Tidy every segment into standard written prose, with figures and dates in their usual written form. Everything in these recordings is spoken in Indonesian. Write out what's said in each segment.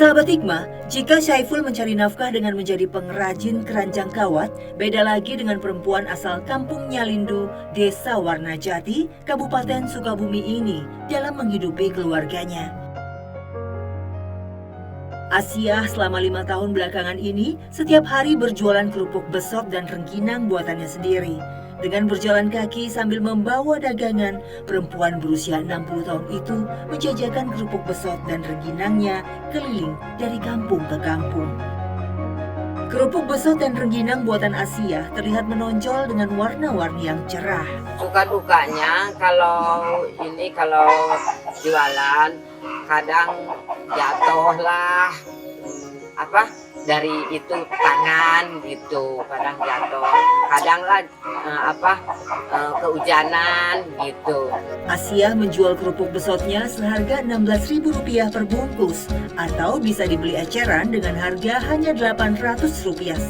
Sahabat Hikmah, jika Syaiful mencari nafkah dengan menjadi pengrajin keranjang kawat, beda lagi dengan perempuan asal kampung Nyalindu, Desa Warnajati, Kabupaten Sukabumi ini dalam menghidupi keluarganya. Asia selama 5 tahun belakangan ini setiap hari berjualan kerupuk besok dan rengginang buatannya sendiri. Dengan berjalan kaki sambil membawa dagangan, perempuan berusia 60 tahun itu menjajakan kerupuk besok dan rengginangnya keliling dari kampung ke kampung. Kerupuk besok dan rengginang buatan Asia terlihat menonjol dengan warna-warni yang cerah. Suka dukanya kalau jualan kadang jatuh lah dari itu tangan gitu, kadang jatuh, kadang lah kehujanan gitu. Asia menjual kerupuk besotnya seharga Rp16.000 per bungkus atau bisa dibeli eceran dengan harga hanya Rp800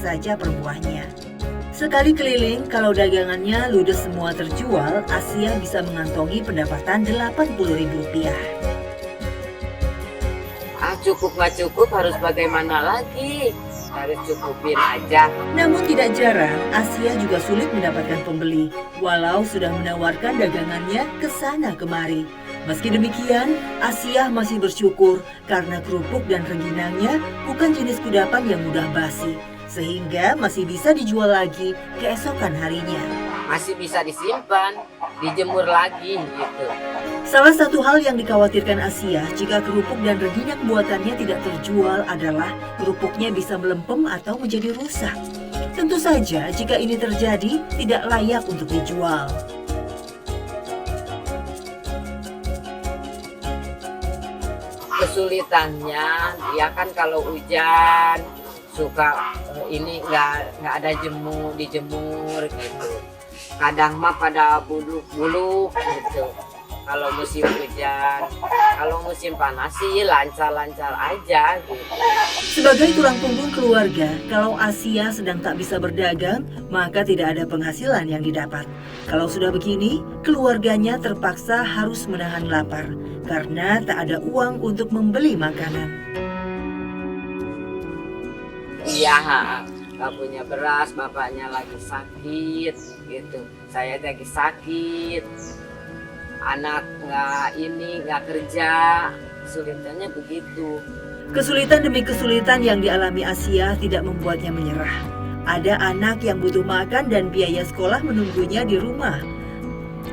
saja per buahnya. Sekali keliling, kalau dagangannya ludes semua terjual, Asia bisa mengantongi pendapatan Rp80.000. Cukup nggak cukup harus bagaimana lagi, harus cukupin aja. Namun tidak jarang, Asia juga sulit mendapatkan pembeli, walau sudah menawarkan dagangannya ke sana kemari. Meski demikian, Asia masih bersyukur karena kerupuk dan rengginangnya bukan jenis kudapan yang mudah basi, sehingga masih bisa dijual lagi keesokan harinya. Masih bisa disimpan, dijemur lagi gitu. Salah satu hal yang dikhawatirkan Asia jika kerupuk dan rengginang buatannya tidak terjual adalah kerupuknya bisa melempem atau menjadi rusak. Tentu saja jika ini terjadi tidak layak untuk dijual. Kesulitannya ya kan kalau hujan suka ini nggak ada dijemur gitu. Kadang mah pada buluk-buluk gitu. Kalau musim hujan, kalau musim panas sih lancar-lancar aja gitu. Sebagai tulang punggung keluarga, kalau Asia sedang tak bisa berdagang, maka tidak ada penghasilan yang didapat. Kalau sudah begini, keluarganya terpaksa harus menahan lapar karena tak ada uang untuk membeli makanan. Iya, gak punya beras, bapaknya lagi sakit gitu. Saya lagi sakit. Anak nggak kerja, kesulitannya begitu. Kesulitan demi kesulitan yang dialami Asia tidak membuatnya menyerah. Ada anak yang butuh makan dan biaya sekolah menunggunya di rumah.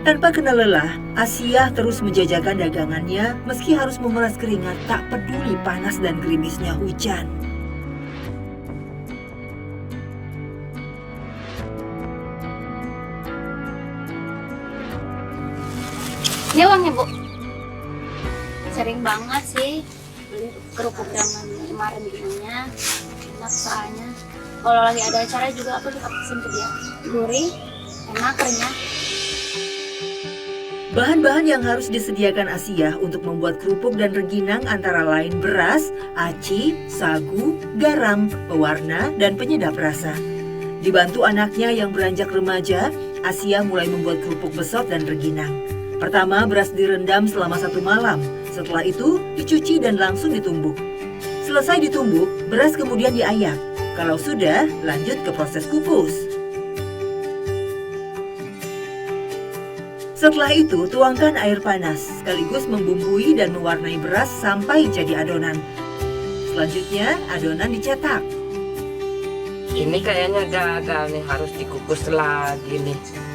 Tanpa kenal lelah, Asia terus menjajakan dagangannya meski harus memeras keringat tak peduli panas dan gerimisnya hujan. Ini uangnya, Bu. Sering banget sih beli kerupuk dengan kemarin gininya. Enak soalnya. Kalau lagi ada acara juga aku suka pesen ke dia. Gurih, enak, renyah. Bahan-bahan yang harus disediakan Asia untuk membuat kerupuk dan rengginang antara lain beras, aci, sagu, garam, pewarna, dan penyedap rasa. Dibantu anaknya yang beranjak remaja, Asia mulai membuat kerupuk besot dan rengginang. Pertama, beras direndam selama 1 malam. Setelah itu, dicuci dan langsung ditumbuk. Selesai ditumbuk, beras kemudian diayak. Kalau sudah, lanjut ke proses kukus. Setelah itu, tuangkan air panas, sekaligus membumbui dan mewarnai beras sampai jadi adonan. Selanjutnya, adonan dicetak. Ini kayaknya gagal nih, harus dikukus lagi nih.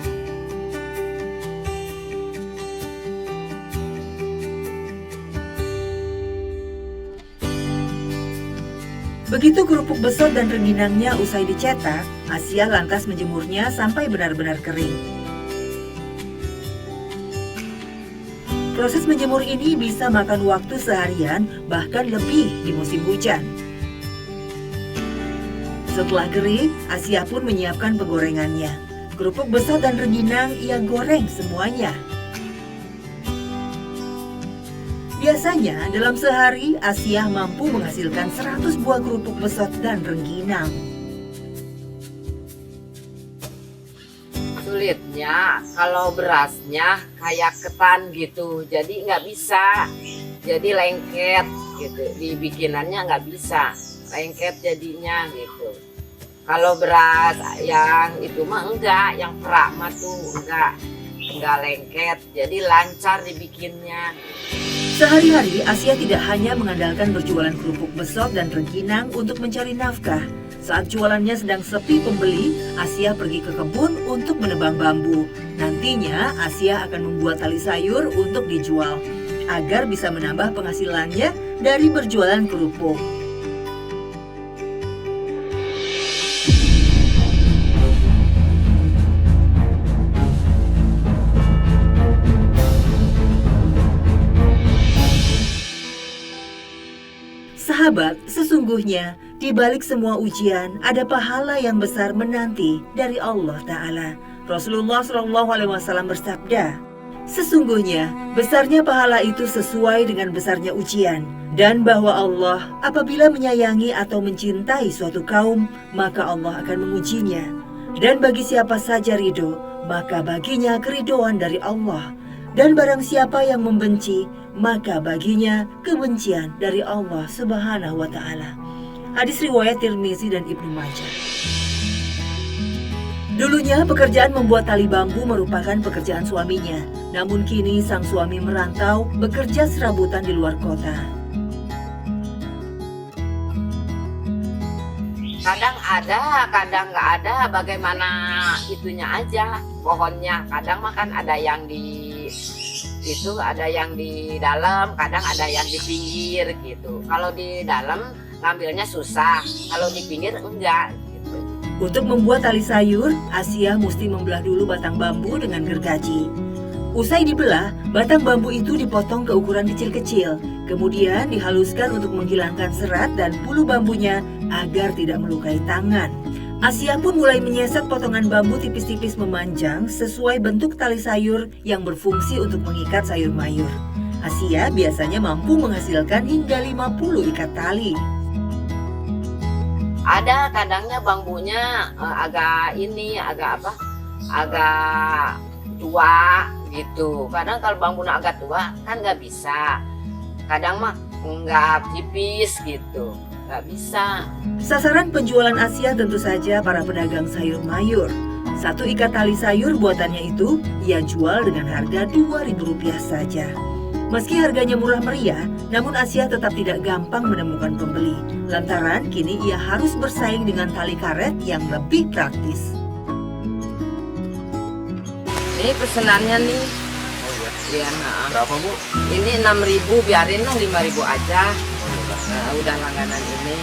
Begitu kerupuk besot dan rengginangnya usai dicetak, Asia lantas menjemurnya sampai benar-benar kering. Proses menjemur ini bisa makan waktu seharian, bahkan lebih di musim hujan. Setelah kering, Asia pun menyiapkan penggorengannya. Kerupuk besot dan rengginang ia goreng semuanya. Biasanya dalam sehari Asia mampu menghasilkan 100 buah kerupuk besot dan rengginang. Sulitnya kalau berasnya kayak ketan gitu, jadi nggak bisa, jadi lengket gitu. Dibikinannya nggak bisa, lengket jadinya gitu. Kalau beras yang itu mah enggak, yang perak mah tuh enggak lengket, jadi lancar dibikinnya. Sehari-hari Asia tidak hanya mengandalkan berjualan kerupuk besok dan rengginang untuk mencari nafkah. Saat jualannya sedang sepi pembeli, Asia pergi ke kebun untuk menebang bambu. Nantinya Asia akan membuat tali sayur untuk dijual agar bisa menambah penghasilannya dari berjualan kerupuk. Sahabat, sesungguhnya di balik semua ujian ada pahala yang besar menanti dari Allah Ta'ala. Rasulullah SAW bersabda, sesungguhnya besarnya pahala itu sesuai dengan besarnya ujian, dan bahwa Allah apabila menyayangi atau mencintai suatu kaum, maka Allah akan mengujinya. Dan bagi siapa saja ridho, maka baginya keridhoan dari Allah. Dan barang siapa yang membenci, maka baginya kebencian dari Allah Subhanahu wa Ta'ala. Hadis riwayat Tirmizi dan Ibnu Majah. Dulunya pekerjaan membuat tali bambu merupakan pekerjaan suaminya. Namun kini sang suami merantau bekerja serabutan di luar kota. Kadang ada, kadang nggak ada, bagaimana itunya aja pohonnya. Kadang mah kan ada yang di itu, ada yang di dalam, kadang ada yang di pinggir gitu. Kalau di dalam ngambilnya susah, kalau di pinggir enggak gitu. Untuk membuat tali sayur, Asia mesti membelah dulu batang bambu dengan gergaji. Usai dibelah, batang bambu itu dipotong ke ukuran kecil-kecil. Kemudian dihaluskan untuk menghilangkan serat dan bulu bambunya agar tidak melukai tangan. Asia pun mulai menyesak potongan bambu tipis-tipis memanjang sesuai bentuk tali sayur yang berfungsi untuk mengikat sayur mayur. Asia biasanya mampu menghasilkan hingga 50 ikat tali. Ada kadangnya bambunya agak tua gitu. Kadang kalau bambunya agak tua kan nggak bisa. Kadang mah nggak tipis gitu, nggak bisa. Sasaran penjualan Asia tentu saja para pedagang sayur mayur. Satu ikat tali sayur buatannya itu ia jual dengan harga Rp2.000 saja. Meski harganya murah meriah, namun Asia tetap tidak gampang menemukan pembeli. Lantaran kini ia harus bersaing dengan tali karet yang lebih praktis. Ini pesenannya nih. Oh iya. Iya, nah. Berapa Bu? Ini 6.000, biarin lah 5.000 aja. Nah, udah langganan ini.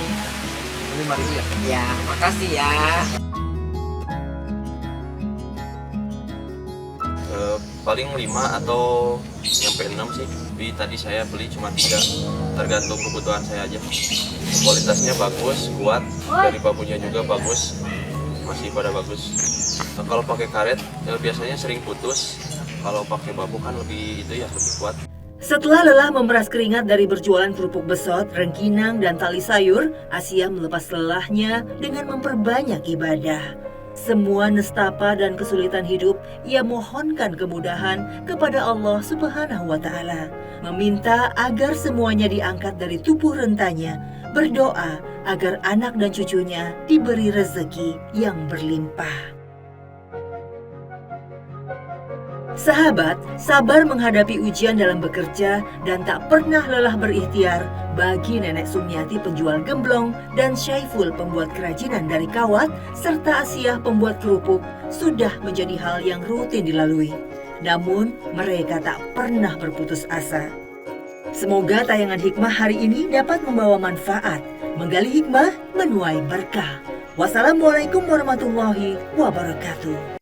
Ini 5.000 ya? Ya, makasih ya. Paling 5 atau nyampe 6 sih. Tapi tadi saya beli cuma 3. Tergantung kebutuhan saya aja. Kualitasnya bagus, kuat. Dari bambunya juga bagus. Masih pada bagus. Nah, kalau pakai karet biasanya sering putus. Kalau pakai bambu kan lebih lebih kuat. Setelah lelah memeras keringat dari berjualan kerupuk besot, rengginang, dan tali sayur, Asia melepas lelahnya dengan memperbanyak ibadah. Semua nestapa dan kesulitan hidup ia mohonkan kemudahan kepada Allah Subhanahu wa Ta'ala, meminta agar semuanya diangkat dari tubuh rentanya, berdoa agar anak dan cucunya diberi rezeki yang berlimpah. Sahabat, sabar menghadapi ujian dalam bekerja dan tak pernah lelah berikhtiar bagi Nenek Sumiati penjual gemblong dan Syaiful pembuat kerajinan dari kawat serta Asiah pembuat kerupuk sudah menjadi hal yang rutin dilalui. Namun mereka tak pernah berputus asa. Semoga tayangan hikmah hari ini dapat membawa manfaat, menggali hikmah, menuai berkah. Wassalamualaikum warahmatullahi wabarakatuh.